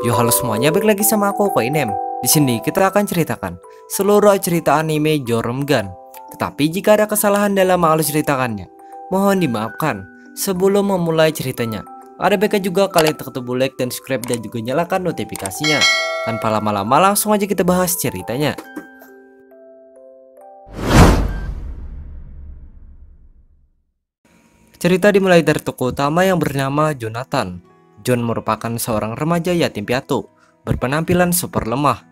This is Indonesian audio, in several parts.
Yo halo semuanya, balik lagi sama aku Koinem. Di sini kita akan ceritakan seluruh cerita anime Jormungand. Tetapi jika ada kesalahan dalam alur ceritakannya, mohon dimaafkan. Sebelum memulai ceritanya, ada baiknya juga kalian tekan tombol like dan subscribe dan juga nyalakan notifikasinya. Tanpa lama-lama langsung aja kita bahas ceritanya. Cerita dimulai dari tokoh utama yang bernama Jonathan. John merupakan seorang remaja yatim piatu berpenampilan super lemah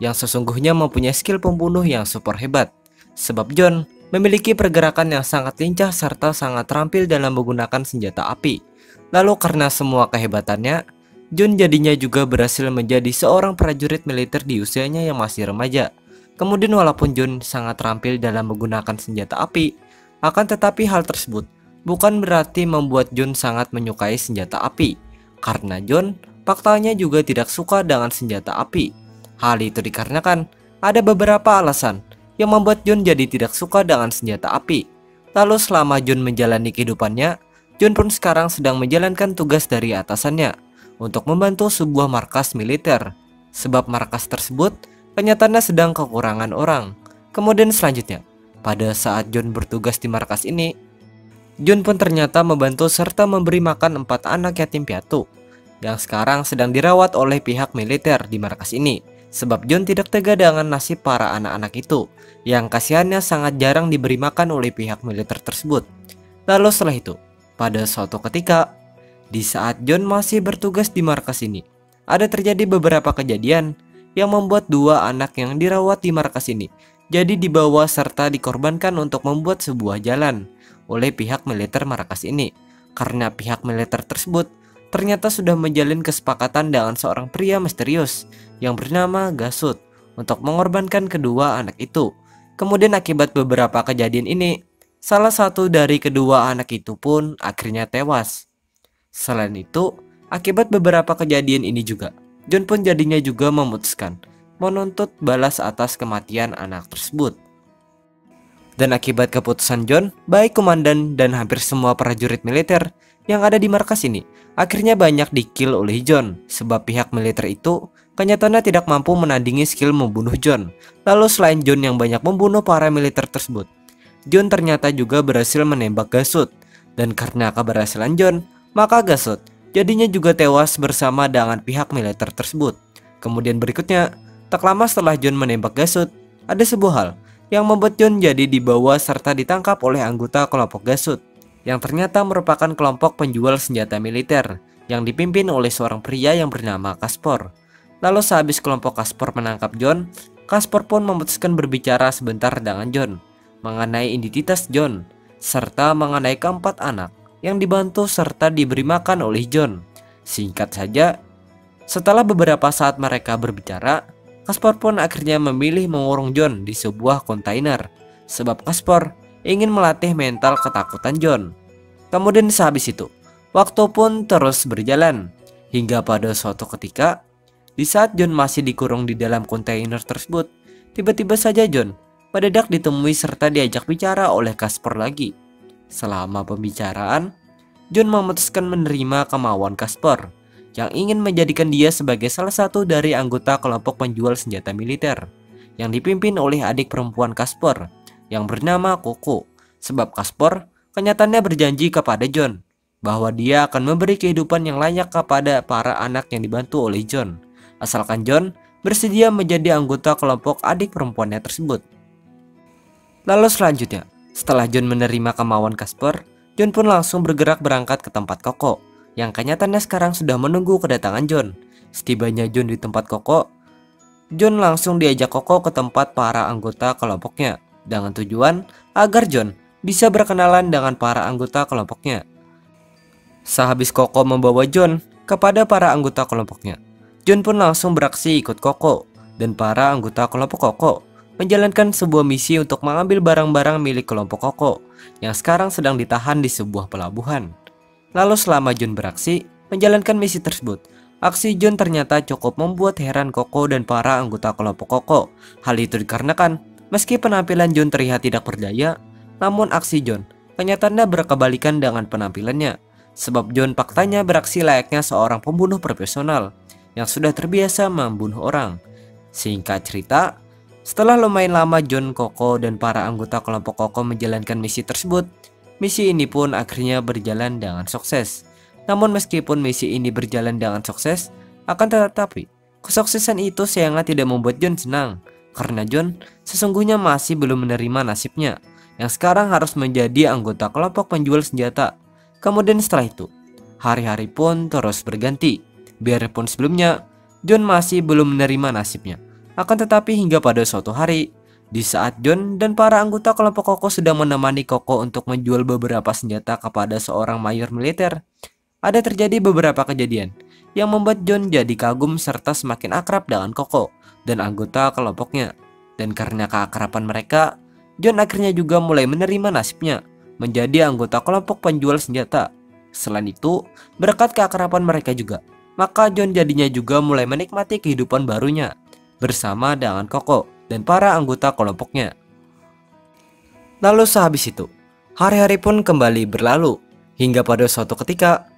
yang sesungguhnya mempunyai skill pembunuh yang super hebat. Sebab John memiliki pergerakan yang sangat lincah serta sangat terampil dalam menggunakan senjata api. Lalu karena semua kehebatannya, John jadinya juga berhasil menjadi seorang prajurit militer di usianya yang masih remaja. Kemudian walaupun John sangat terampil dalam menggunakan senjata api, akan tetapi hal tersebut bukan berarti membuat John sangat menyukai senjata api. Karena John faktanya juga tidak suka dengan senjata api. Hal itu dikarenakan ada beberapa alasan yang membuat John jadi tidak suka dengan senjata api. Lalu selama John menjalani kehidupannya, John pun sekarang sedang menjalankan tugas dari atasannya untuk membantu sebuah markas militer. Sebab markas tersebut kenyataannya sedang kekurangan orang. Kemudian selanjutnya, pada saat John bertugas di markas ini, John pun ternyata membantu serta memberi makan 4 anak yatim piatu yang sekarang sedang dirawat oleh pihak militer di markas ini. Sebab John tidak tega dengan nasib para anak-anak itu yang kasihannya sangat jarang diberi makan oleh pihak militer tersebut. Lalu setelah itu, pada suatu ketika, di saat John masih bertugas di markas ini, ada terjadi beberapa kejadian yang membuat 2 anak yang dirawat di markas ini jadi dibawa serta dikorbankan untuk membuat sebuah jalan oleh pihak militer markas ini. Karena pihak militer tersebut ternyata sudah menjalin kesepakatan dengan seorang pria misterius yang bernama Gasut untuk mengorbankan kedua anak itu. Kemudian akibat beberapa kejadian ini, salah satu dari kedua anak itu pun akhirnya tewas. Selain itu, akibat beberapa kejadian ini juga, John pun jadinya juga memutuskan menuntut balas atas kematian anak tersebut. Dan akibat keputusan John, baik komandan dan hampir semua prajurit militer yang ada di markas ini akhirnya banyak di-kill oleh John. Sebab pihak militer itu kenyataannya tidak mampu menandingi skill membunuh John. Lalu selain John yang banyak membunuh para militer tersebut, John ternyata juga berhasil menembak Gasut. Dan karena keberhasilan John, maka Gasut jadinya juga tewas bersama dengan pihak militer tersebut. Kemudian berikutnya, tak lama setelah John menembak Gasut, ada sebuah hal yang membuat John jadi dibawa serta ditangkap oleh anggota kelompok Gasut, yang ternyata merupakan kelompok penjual senjata militer yang dipimpin oleh seorang pria yang bernama Kaspor. Lalu sehabis kelompok Kaspor menangkap John, Kaspor pun memutuskan berbicara sebentar dengan John mengenai identitas John serta mengenai keempat anak yang dibantu serta diberi makan oleh John. Singkat saja, setelah beberapa saat mereka berbicara, Kaspor pun akhirnya memilih mengurung John di sebuah kontainer. Sebab Kaspor ingin melatih mental ketakutan John. Kemudian sehabis itu, waktu pun terus berjalan hingga pada suatu ketika, di saat John masih dikurung di dalam kontainer tersebut, tiba-tiba saja John mendadak ditemui serta diajak bicara oleh Kaspor lagi. Selama pembicaraan, John memutuskan menerima kemauan Kaspor yang ingin menjadikan dia sebagai salah satu dari anggota kelompok penjual senjata militer yang dipimpin oleh adik perempuan Kaspor yang bernama Koko. Sebab Kaspor kenyataannya berjanji kepada John bahwa dia akan memberi kehidupan yang layak kepada para anak yang dibantu oleh John, asalkan John bersedia menjadi anggota kelompok adik perempuannya tersebut. Lalu selanjutnya, setelah John menerima kemauan Kaspor, John pun langsung bergerak berangkat ke tempat Koko yang kenyataannya sekarang sudah menunggu kedatangan John. Setibanya John di tempat Koko, John langsung diajak Koko ke tempat para anggota kelompoknya dengan tujuan agar John bisa berkenalan dengan para anggota kelompoknya. Sehabis Koko membawa John kepada para anggota kelompoknya, John pun langsung beraksi ikut Koko dan para anggota kelompok Koko menjalankan sebuah misi untuk mengambil barang-barang milik kelompok Koko yang sekarang sedang ditahan di sebuah pelabuhan. Lalu selama John beraksi menjalankan misi tersebut, aksi John ternyata cukup membuat heran Koko dan para anggota kelompok Koko. Hal itu dikarenakan meski penampilan John terlihat tidak berdaya, namun aksi John kenyataannya berkebalikan dengan penampilannya. Sebab John faktanya beraksi layaknya seorang pembunuh profesional yang sudah terbiasa membunuh orang. Singkat cerita, setelah lumayan lama John, Koko, dan para anggota kelompok Koko menjalankan misi tersebut, misi ini pun akhirnya berjalan dengan sukses. Namun meskipun misi ini berjalan dengan sukses, akan tetapi kesuksesan itu sayangnya tidak membuat John senang, karena John sesungguhnya masih belum menerima nasibnya, yang sekarang harus menjadi anggota kelompok penjual senjata. Kemudian setelah itu, hari-hari pun terus berganti. Biarpun sebelumnya John masih belum menerima nasibnya, akan tetapi hingga pada suatu hari, di saat John dan para anggota kelompok Koko sedang menemani Koko untuk menjual beberapa senjata kepada seorang mayor militer, ada terjadi beberapa kejadian yang membuat John jadi kagum serta semakin akrab dengan Koko dan anggota kelompoknya. Dan karena keakraban mereka, John akhirnya juga mulai menerima nasibnya menjadi anggota kelompok penjual senjata. Selain itu, berkat keakraban mereka juga, maka John jadinya juga mulai menikmati kehidupan barunya bersama dengan Koko dan para anggota kelompoknya. Lalu sehabis itu, hari-hari pun kembali berlalu hingga pada suatu ketika,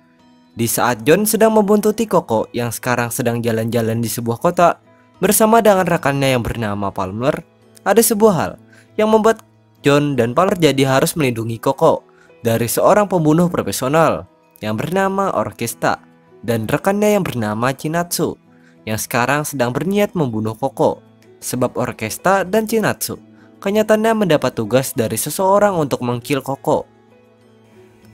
di saat John sedang membuntuti Koko yang sekarang sedang jalan-jalan di sebuah kota bersama dengan rekannya yang bernama Palmer, ada sebuah hal yang membuat John dan Palmer jadi harus melindungi Koko dari seorang pembunuh profesional yang bernama Orkesta dan rekannya yang bernama Chinatsu yang sekarang sedang berniat membunuh Koko. Sebab Orkesta dan Chinatsu kenyataannya mendapat tugas dari seseorang untuk mengkill Koko.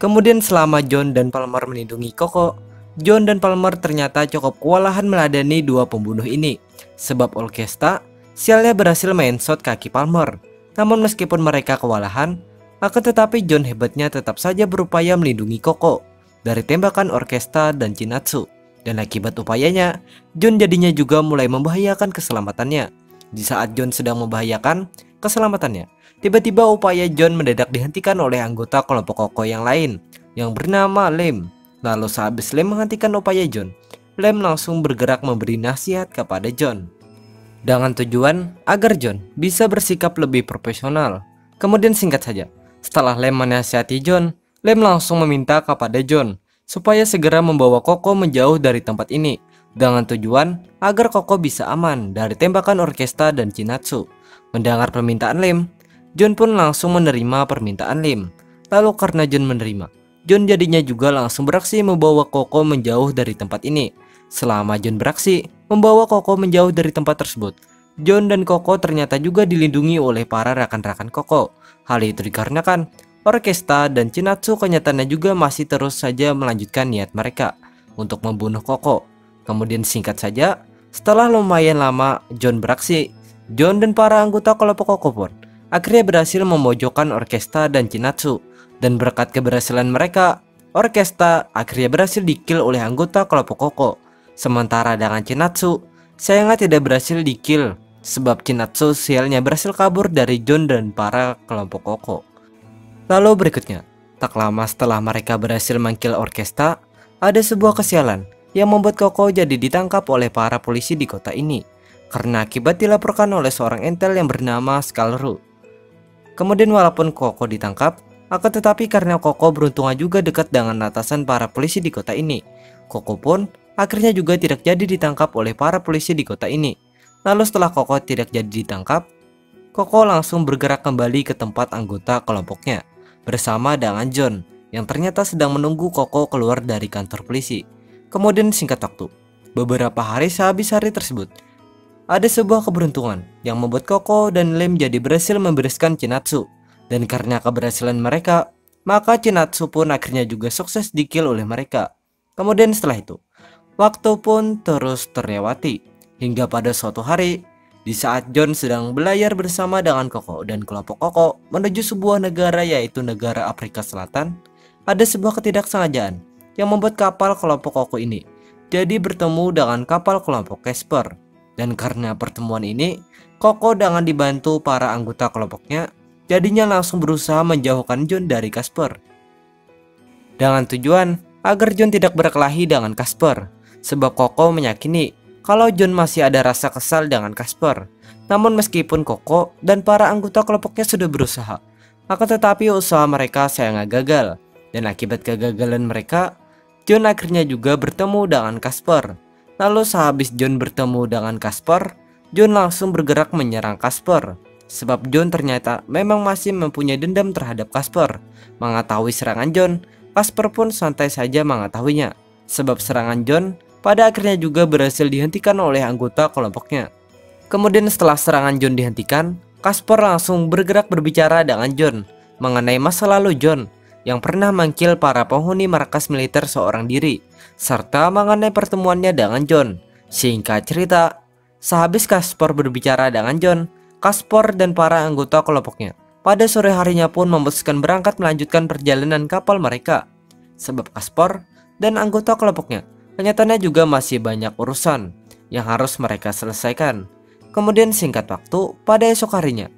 Kemudian selama John dan Palmer melindungi Koko, John dan Palmer ternyata cukup kewalahan meladeni dua pembunuh ini. Sebab Orkesta sialnya berhasil main-shot kaki Palmer. Namun meskipun mereka kewalahan, akan tetapi John hebatnya tetap saja berupaya melindungi Koko dari tembakan Orkesta dan Chinatsu. Dan akibat upayanya, John jadinya juga mulai membahayakan keselamatannya. Di saat John sedang membahayakan keselamatannya, tiba-tiba upaya John mendadak dihentikan oleh anggota kelompok Koko yang lain yang bernama Lem. Lalu sehabis Lem menghentikan upaya John, Lem langsung bergerak memberi nasihat kepada John dengan tujuan agar John bisa bersikap lebih profesional. Kemudian singkat saja, setelah Lem menasihati John, Lem langsung meminta kepada John supaya segera membawa Koko menjauh dari tempat ini dengan tujuan agar Koko bisa aman dari tembakan Orkesta dan Chinatsu. Mendengar permintaan Lem, John pun langsung menerima permintaan Lem. Lalu karena John menerima, John jadinya juga langsung beraksi membawa Koko menjauh dari tempat ini. Selama John beraksi membawa Koko menjauh dari tempat tersebut, John dan Koko ternyata juga dilindungi oleh para rekan-rekan Koko. Hal itu dikarenakan Orkesta dan Chinatsu kenyataannya juga masih terus saja melanjutkan niat mereka untuk membunuh Koko. Kemudian singkat saja, setelah lumayan lama John beraksi, John dan para anggota kelompok Koko pun akhirnya berhasil memojokkan Orkesta dan Chinatsu. Dan berkat keberhasilan mereka, Orkesta akhirnya berhasil dikill oleh anggota kelompok Koko. Sementara dengan Chinatsu, sayangnya tidak berhasil dikill sebab Chinatsu sialnya berhasil kabur dari John dan para kelompok Koko. Lalu berikutnya, tak lama setelah mereka berhasil mengkill Orkesta, ada sebuah kesialan yang membuat Koko jadi ditangkap oleh para polisi di kota ini karena akibat dilaporkan oleh seorang entel yang bernama Skalru. Kemudian walaupun Koko ditangkap, akan tetapi karena Koko beruntungnya juga dekat dengan atasan para polisi di kota ini, Koko pun akhirnya juga tidak jadi ditangkap oleh para polisi di kota ini. Lalu setelah Koko tidak jadi ditangkap, Koko langsung bergerak kembali ke tempat anggota kelompoknya bersama dengan John yang ternyata sedang menunggu Koko keluar dari kantor polisi. Kemudian singkat waktu, beberapa hari sehabis hari tersebut, ada sebuah keberuntungan yang membuat Koko dan Lem jadi berhasil membereskan Chinatsu. Dan karena keberhasilan mereka, maka Chinatsu pun akhirnya juga sukses dikill oleh mereka. Kemudian setelah itu, waktu pun terus terlewati hingga pada suatu hari, di saat John sedang berlayar bersama dengan Koko dan kelompok Koko menuju sebuah negara yaitu negara Afrika Selatan, ada sebuah ketidaksengajaan yang membuat kapal kelompok Koko ini jadi bertemu dengan kapal kelompok Casper. Dan karena pertemuan ini, Koko dengan dibantu para anggota kelompoknya jadinya langsung berusaha menjauhkan John dari Casper dengan tujuan agar John tidak berkelahi dengan Casper, sebab Koko meyakini kalau John masih ada rasa kesal dengan Casper. Namun meskipun Koko dan para anggota kelompoknya sudah berusaha, akan tetapi usaha mereka sayangnya gagal. Dan akibat kegagalan mereka, John akhirnya juga bertemu dengan Casper. Lalu sehabis John bertemu dengan Casper, John langsung bergerak menyerang Casper. Sebab John ternyata memang masih mempunyai dendam terhadap Casper. Mengetahui serangan John, Casper pun santai saja mengetahuinya. Sebab serangan John pada akhirnya juga berhasil dihentikan oleh anggota kelompoknya. Kemudian setelah serangan John dihentikan, Casper langsung bergerak berbicara dengan John mengenai masa lalu John yang pernah manggil para penghuni markas militer seorang diri, serta mengenai pertemuannya dengan John. Singkat cerita, sehabis Casper berbicara dengan John, Casper dan para anggota kelompoknya pada sore harinya pun memutuskan berangkat melanjutkan perjalanan kapal mereka. Sebab Casper dan anggota kelompoknya kenyataannya juga masih banyak urusan yang harus mereka selesaikan. Kemudian singkat waktu, pada esok harinya,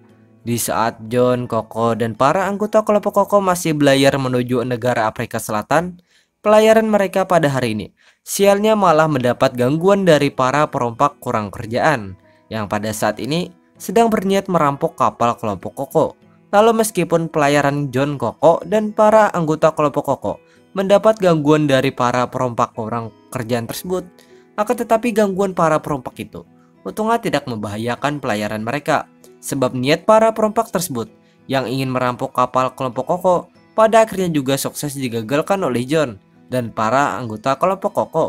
di saat John, Koko, dan para anggota kelompok Koko masih berlayar menuju negara Afrika Selatan, pelayaran mereka pada hari ini sialnya malah mendapat gangguan dari para perompak kurang kerjaan yang pada saat ini sedang berniat merampok kapal kelompok Koko. Lalu meskipun pelayaran John, Koko, dan para anggota kelompok Koko mendapat gangguan dari para perompak kurang kerjaan tersebut, akan tetapi gangguan para perompak itu untungnya tidak membahayakan pelayaran mereka. Sebab niat para perompak tersebut yang ingin merampok kapal kelompok Koko pada akhirnya juga sukses digagalkan oleh John dan para anggota kelompok Koko.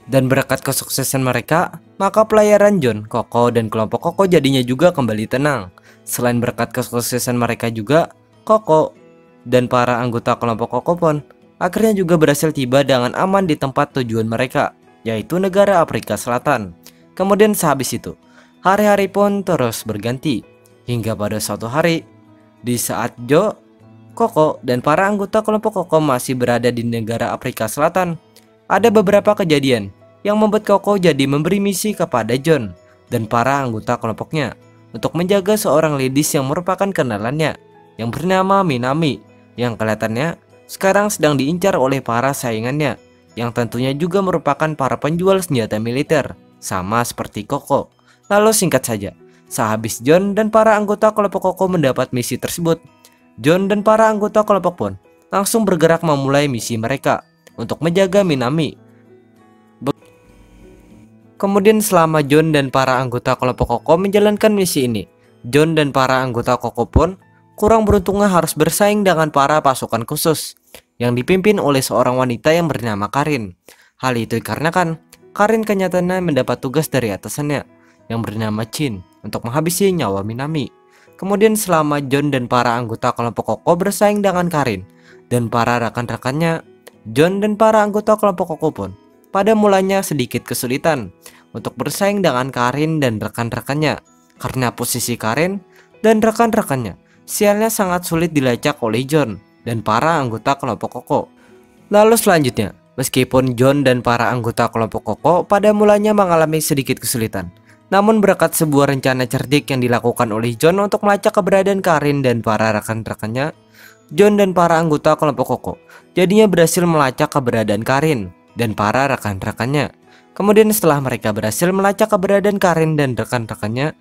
Dan berkat kesuksesan mereka, maka pelayaran John, Koko, dan kelompok Koko jadinya juga kembali tenang. Selain berkat kesuksesan mereka juga, Koko dan para anggota kelompok Koko pun akhirnya juga berhasil tiba dengan aman di tempat tujuan mereka, yaitu negara Afrika Selatan. Kemudian sehabis itu, hari-hari pun terus berganti, hingga pada suatu hari, di saat Joe, Koko, dan para anggota kelompok Koko masih berada di negara Afrika Selatan, ada beberapa kejadian yang membuat Koko jadi memberi misi kepada John dan para anggota kelompoknya untuk menjaga seorang ladies yang merupakan kenalannya, yang bernama Minami, yang kelihatannya sekarang sedang diincar oleh para saingannya, yang tentunya juga merupakan para penjual senjata militer, sama seperti Koko. Lalu singkat saja, sehabis John dan para anggota kelompok Koko mendapat misi tersebut, John dan para anggota kelompok pun langsung bergerak memulai misi mereka untuk menjaga Minami. Kemudian selama John dan para anggota kelompok Koko menjalankan misi ini, John dan para anggota Koko pun kurang beruntungnya harus bersaing dengan para pasukan khusus yang dipimpin oleh seorang wanita yang bernama Karin. Hal itu dikarenakan Karin kenyataannya mendapat tugas dari atasannya yang bernama Chin untuk menghabisi nyawa Minami. Kemudian selama John dan para anggota kelompok Koko bersaing dengan Karin dan para rekan-rekannya, John dan para anggota kelompok Koko pun pada mulanya sedikit kesulitan untuk bersaing dengan Karin dan rekan-rekannya karena posisi Karin dan rekan-rekannya sialnya sangat sulit dilacak oleh John dan para anggota kelompok Koko. Lalu selanjutnya, meskipun John dan para anggota kelompok Koko pada mulanya mengalami sedikit kesulitan, namun berkat sebuah rencana cerdik yang dilakukan oleh John untuk melacak keberadaan Karin dan para rekan-rekannya, John dan para anggota kelompok Koko jadinya berhasil melacak keberadaan Karin dan para rekan-rekannya. Kemudian setelah mereka berhasil melacak keberadaan Karin dan rekan-rekannya,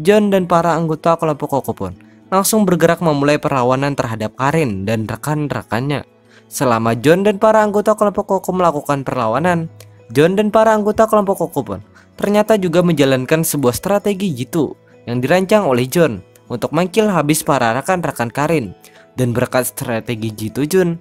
John dan para anggota kelompok Koko pun langsung bergerak memulai perlawanan terhadap Karin dan rekan-rekannya. Selama John dan para anggota kelompok Koko melakukan perlawanan, John dan para anggota kelompok Koko pun ternyata juga menjalankan sebuah strategi jitu yang dirancang oleh John untuk mengkill habis para rekan-rekan Karin. Dan berkat strategi jitu John,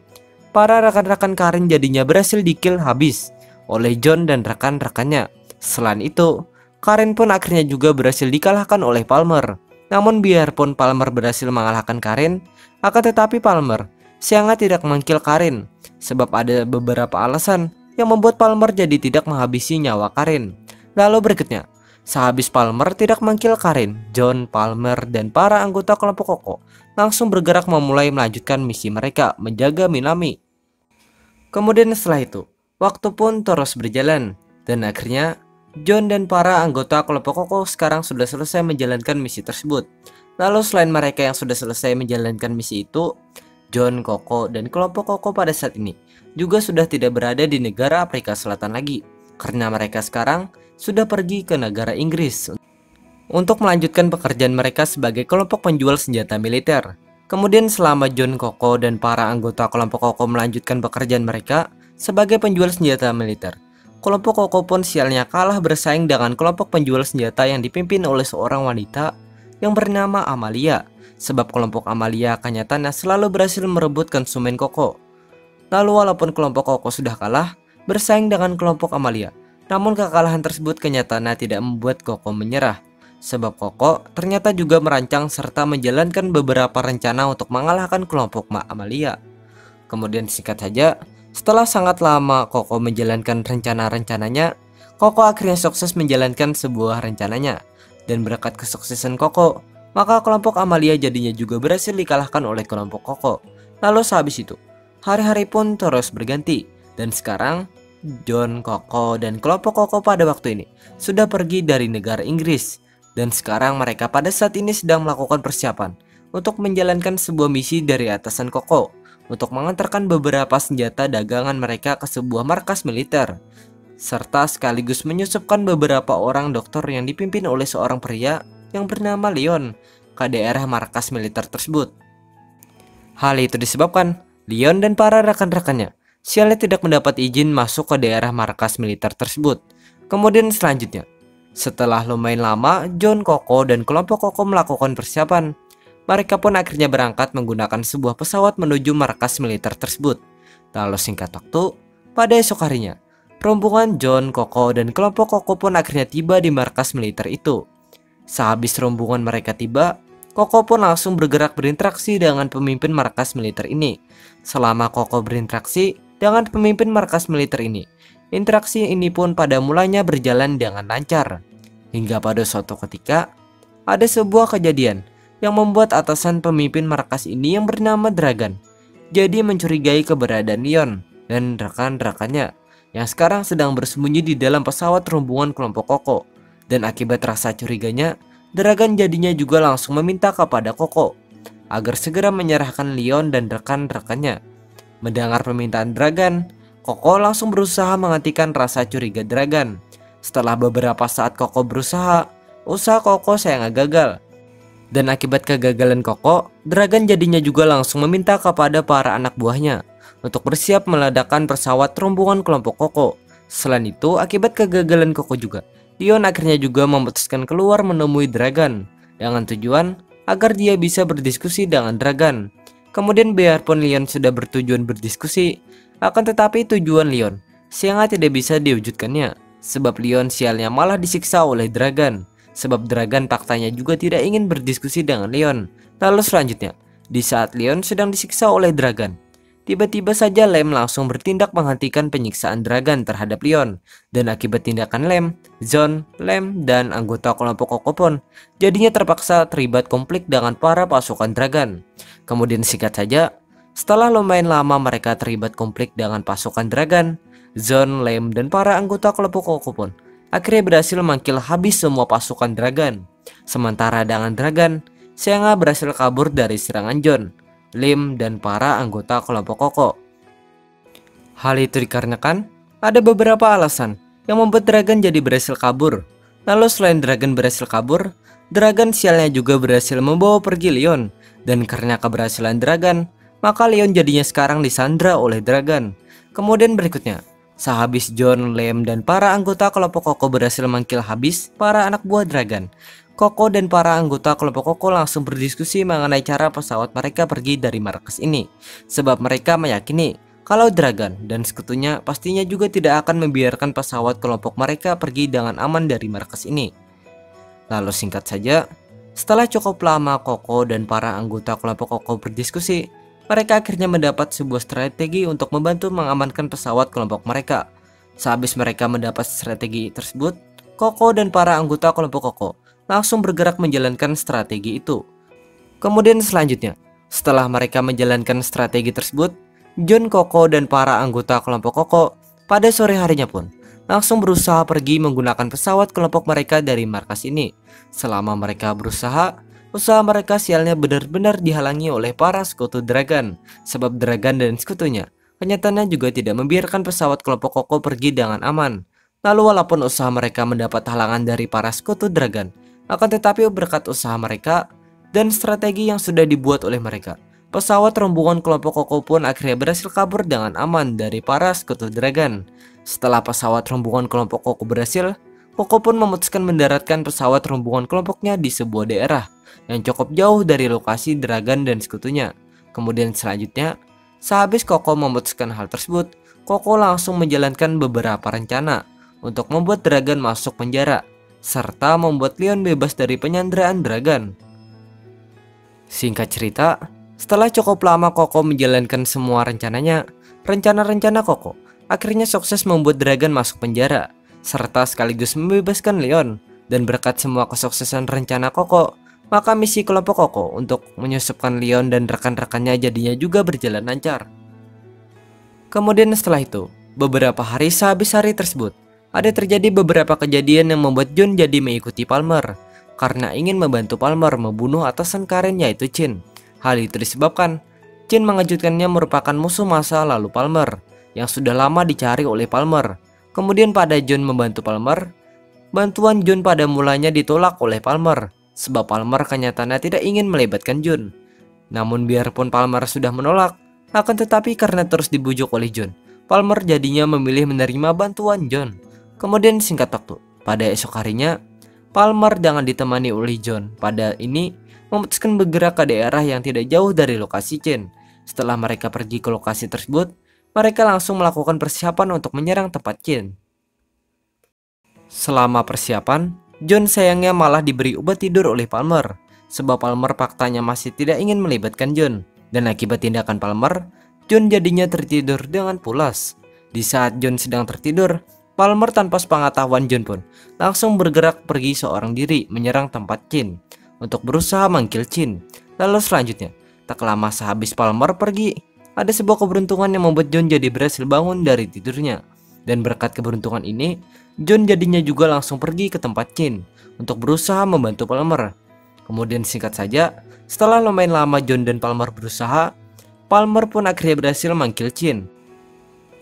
para rekan-rekan Karin jadinya berhasil dikill habis oleh John dan rekan-rekannya. Selain itu, Karin pun akhirnya juga berhasil dikalahkan oleh Palmer. Namun biarpun Palmer berhasil mengalahkan Karin, akan tetapi Palmer sangat tidak mengkill Karin, sebab ada beberapa alasan yang membuat Palmer jadi tidak menghabisi nyawa Karin. Lalu berikutnya, sehabis Palmer tidak mengkill Karin, John, Palmer, dan para anggota kelompok Koko langsung bergerak memulai melanjutkan misi mereka menjaga Minami. Kemudian setelah itu, waktu pun terus berjalan, dan akhirnya John dan para anggota kelompok Koko sekarang sudah selesai menjalankan misi tersebut. Lalu selain mereka yang sudah selesai menjalankan misi itu, John, Koko, dan kelompok Koko pada saat ini juga sudah tidak berada di negara Afrika Selatan lagi, karena mereka sekarang sudah pergi ke negara Inggris untuk melanjutkan pekerjaan mereka sebagai kelompok penjual senjata militer. Kemudian selama John, Koko, dan para anggota kelompok Koko melanjutkan pekerjaan mereka sebagai penjual senjata militer, kelompok Koko pun sialnya kalah bersaing dengan kelompok penjual senjata yang dipimpin oleh seorang wanita yang bernama Amalia. Sebab kelompok Amalia kenyataannya selalu berhasil merebut konsumen Koko. Lalu walaupun kelompok Koko sudah kalah bersaing dengan kelompok Amalia, namun kekalahan tersebut kenyataannya tidak membuat Koko menyerah. Sebab Koko ternyata juga merancang serta menjalankan beberapa rencana untuk mengalahkan kelompok Amalia. Kemudian singkat saja, setelah sangat lama Koko menjalankan rencana-rencananya, Koko akhirnya sukses menjalankan sebuah rencananya. Dan berkat kesuksesan Koko, maka kelompok Amalia jadinya juga berhasil dikalahkan oleh kelompok Koko. Lalu sehabis itu, hari-hari pun terus berganti. Dan sekarang, John, Koko, dan kelompok Koko pada waktu ini sudah pergi dari negara Inggris. Dan sekarang mereka pada saat ini sedang melakukan persiapan untuk menjalankan sebuah misi dari atasan Koko untuk mengantarkan beberapa senjata dagangan mereka ke sebuah markas militer, serta sekaligus menyusupkan beberapa orang dokter yang dipimpin oleh seorang pria yang bernama Leon ke daerah markas militer tersebut. Hal itu disebabkan Leon dan para rekan-rekannya sialnya tidak mendapat izin masuk ke daerah markas militer tersebut. Kemudian selanjutnya, setelah lumayan lama John, Koko, dan kelompok Koko melakukan persiapan, mereka pun akhirnya berangkat menggunakan sebuah pesawat menuju markas militer tersebut. Lalu singkat waktu, pada esok harinya, rombongan John, Koko, dan kelompok Koko pun akhirnya tiba di markas militer itu. Sehabis rombongan mereka tiba, Koko pun langsung bergerak berinteraksi dengan pemimpin markas militer ini. Selama Koko berinteraksi dengan pemimpin markas militer ini, interaksi ini pun pada mulanya berjalan dengan lancar. Hingga pada suatu ketika, ada sebuah kejadian yang membuat atasan pemimpin markas ini yang bernama Dragan jadi mencurigai keberadaan Leon dan rekan-rekannya yang sekarang sedang bersembunyi di dalam pesawat rombongan kelompok Koko. Dan akibat rasa curiganya, Dragan jadinya juga langsung meminta kepada Koko agar segera menyerahkan Leon dan rekan-rekannya. Mendengar permintaan Dragan, Koko langsung berusaha menghentikan rasa curiga Dragan. Setelah beberapa saat Koko berusaha, usaha Koko sayangnya gagal. Dan akibat kegagalan Koko, Dragan jadinya juga langsung meminta kepada para anak buahnya untuk bersiap meledakkan pesawat rombongan kelompok Koko. Selain itu, akibat kegagalan Koko juga, Leon akhirnya juga memutuskan keluar menemui Dragan dengan tujuan agar dia bisa berdiskusi dengan Dragan. Kemudian biarpun Leon sudah bertujuan berdiskusi, akan tetapi tujuan Leon sangat tidak bisa diwujudkannya, sebab Leon sialnya malah disiksa oleh Dragan. Sebab Dragan faktanya juga tidak ingin berdiskusi dengan Leon. Lalu selanjutnya, di saat Leon sedang disiksa oleh Dragan, tiba-tiba saja Lem langsung bertindak menghentikan penyiksaan Dragan terhadap Leon. Dan akibat tindakan Lem, John, Lem, dan anggota kelompok Koko pun jadinya terpaksa terlibat konflik dengan para pasukan Dragan. Kemudian singkat saja, setelah lumayan lama mereka terlibat konflik dengan pasukan Dragan, John, Lem, dan para anggota kelompok Koko pun akhirnya berhasil mangkil habis semua pasukan Dragan. Sementara dengan Dragan, Senga berhasil kabur dari serangan John, Lem, dan para anggota kelompok Koko. Hal itu dikarenakan ada beberapa alasan yang membuat Dragan jadi berhasil kabur. Lalu selain Dragan berhasil kabur, Dragan sialnya juga berhasil membawa pergi Leon. Dan karena keberhasilan Dragan, maka Leon jadinya sekarang disandra oleh Dragan. Kemudian berikutnya, sehabis John, Lem, dan para anggota kelompok Koko berhasil mangkil habis para anak buah Dragan, Koko dan para anggota kelompok Koko langsung berdiskusi mengenai cara pesawat mereka pergi dari markas ini. Sebab mereka meyakini kalau Dragan dan sekutunya pastinya juga tidak akan membiarkan pesawat kelompok mereka pergi dengan aman dari markas ini. Lalu singkat saja, setelah cukup lama Koko dan para anggota kelompok Koko berdiskusi, mereka akhirnya mendapat sebuah strategi untuk membantu mengamankan pesawat kelompok mereka. Sehabis mereka mendapat strategi tersebut, Koko dan para anggota kelompok Koko langsung bergerak menjalankan strategi itu. Kemudian selanjutnya, setelah mereka menjalankan strategi tersebut, John, Koko, dan para anggota kelompok Koko pada sore harinya pun langsung berusaha pergi menggunakan pesawat kelompok mereka dari markas ini. Selama mereka berusaha, usaha mereka sialnya benar-benar dihalangi oleh para sekutu Dragan. Sebab Dragan dan sekutunya kenyataannya juga tidak membiarkan pesawat kelompok Koko pergi dengan aman. Lalu walaupun usaha mereka mendapat halangan dari para sekutu Dragan, akan tetapi berkat usaha mereka dan strategi yang sudah dibuat oleh mereka, pesawat rombongan kelompok Koko pun akhirnya berhasil kabur dengan aman dari para sekutu Dragan. Setelah pesawat rombongan kelompok Koko berhasil, Koko pun memutuskan mendaratkan pesawat rombongan kelompoknya di sebuah daerah yang cukup jauh dari lokasi Dragan dan sekutunya. Kemudian selanjutnya, sehabis Koko memutuskan hal tersebut, Koko langsung menjalankan beberapa rencana untuk membuat Dragan masuk penjara, serta membuat Leon bebas dari penyanderaan Dragan. Singkat cerita, setelah cukup lama Koko menjalankan semua rencananya, rencana-rencana Koko akhirnya sukses membuat Dragan masuk penjara, serta sekaligus membebaskan Leon. Dan berkat semua kesuksesan rencana Koko, maka misi kelompok Koko untuk menyusupkan Leon dan rekan-rekannya jadinya juga berjalan lancar. Kemudian setelah itu, beberapa hari sehabis hari tersebut, ada terjadi beberapa kejadian yang membuat Jun jadi mengikuti Palmer, karena ingin membantu Palmer membunuh atasan Karen yaitu Chin. Hal itu disebabkan Chin mengejutkannya merupakan musuh masa lalu Palmer, yang sudah lama dicari oleh Palmer. Kemudian pada Jun membantu Palmer, bantuan Jun pada mulanya ditolak oleh Palmer, sebab Palmer kenyataannya tidak ingin melibatkan Jun. Namun biarpun Palmer sudah menolak, akan tetapi karena terus dibujuk oleh Jun, Palmer jadinya memilih menerima bantuan John. Kemudian singkat waktu, pada esok harinya, Palmer dengan ditemani oleh John pada ini memutuskan bergerak ke daerah yang tidak jauh dari lokasi Chin. Setelah mereka pergi ke lokasi tersebut, mereka langsung melakukan persiapan untuk menyerang tempat Chin. Selama persiapan, John sayangnya malah diberi obat tidur oleh Palmer, sebab Palmer faktanya masih tidak ingin melibatkan John. Dan akibat tindakan Palmer, John jadinya tertidur dengan pulas. Di saat John sedang tertidur, Palmer tanpa sepengetahuan John pun langsung bergerak pergi seorang diri menyerang tempat Chin untuk berusaha mangkil Chin. Lalu selanjutnya, tak lama sehabis Palmer pergi, ada sebuah keberuntungan yang membuat John jadi berhasil bangun dari tidurnya. Dan berkat keberuntungan ini, John jadinya juga langsung pergi ke tempat Chin untuk berusaha membantu Palmer. Kemudian singkat saja, setelah lumayan lama John dan Palmer berusaha, Palmer pun akhirnya berhasil mangkil Chin.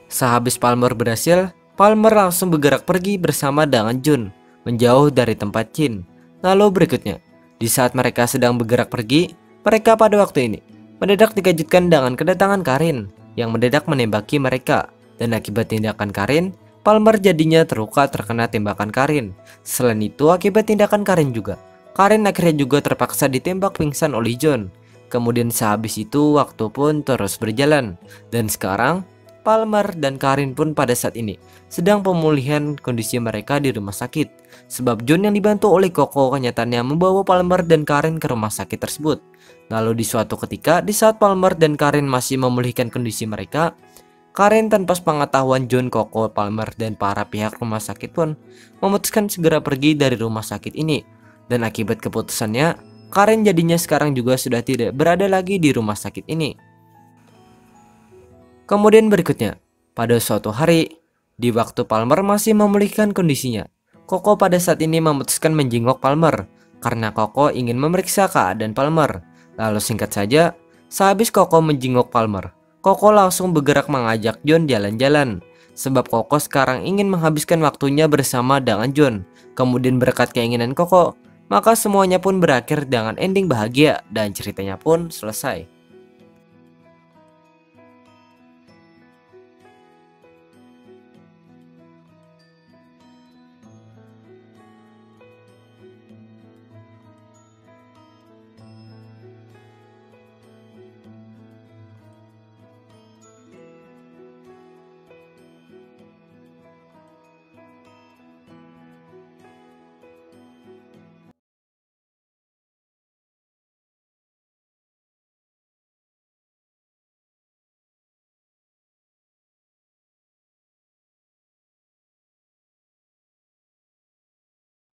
Sehabis Palmer berhasil, Palmer langsung bergerak pergi bersama dengan John, menjauh dari tempat Chin. Lalu berikutnya, di saat mereka sedang bergerak pergi, mereka pada waktu ini mendadak dikejutkan dengan kedatangan Karin yang mendadak menembaki mereka. Dan akibat tindakan Karin, Palmer jadinya terluka terkena tembakan Karin. Selain itu, akibat tindakan Karin juga, Karin akhirnya juga terpaksa ditembak pingsan oleh John. Kemudian sehabis itu waktu pun terus berjalan. Dan sekarang Palmer dan Karin pun pada saat ini sedang pemulihan kondisi mereka di rumah sakit. Sebab John yang dibantu oleh Koko kenyataannya membawa Palmer dan Karin ke rumah sakit tersebut. Lalu di suatu ketika, di saat Palmer dan Karin masih memulihkan kondisi mereka, Karin tanpa sepengetahuan John, Koko, Palmer, dan para pihak rumah sakit pun memutuskan segera pergi dari rumah sakit ini. Dan akibat keputusannya, Karin jadinya sekarang juga sudah tidak berada lagi di rumah sakit ini. Kemudian berikutnya, pada suatu hari, di waktu Palmer masih memulihkan kondisinya, Koko pada saat ini memutuskan menjenguk Palmer karena Koko ingin memeriksa keadaan Palmer. Lalu singkat saja, sehabis Koko menjenguk Palmer, Koko langsung bergerak mengajak John jalan-jalan, sebab Koko sekarang ingin menghabiskan waktunya bersama dengan John. Kemudian berkat keinginan Koko, maka semuanya pun berakhir dengan ending bahagia dan ceritanya pun selesai.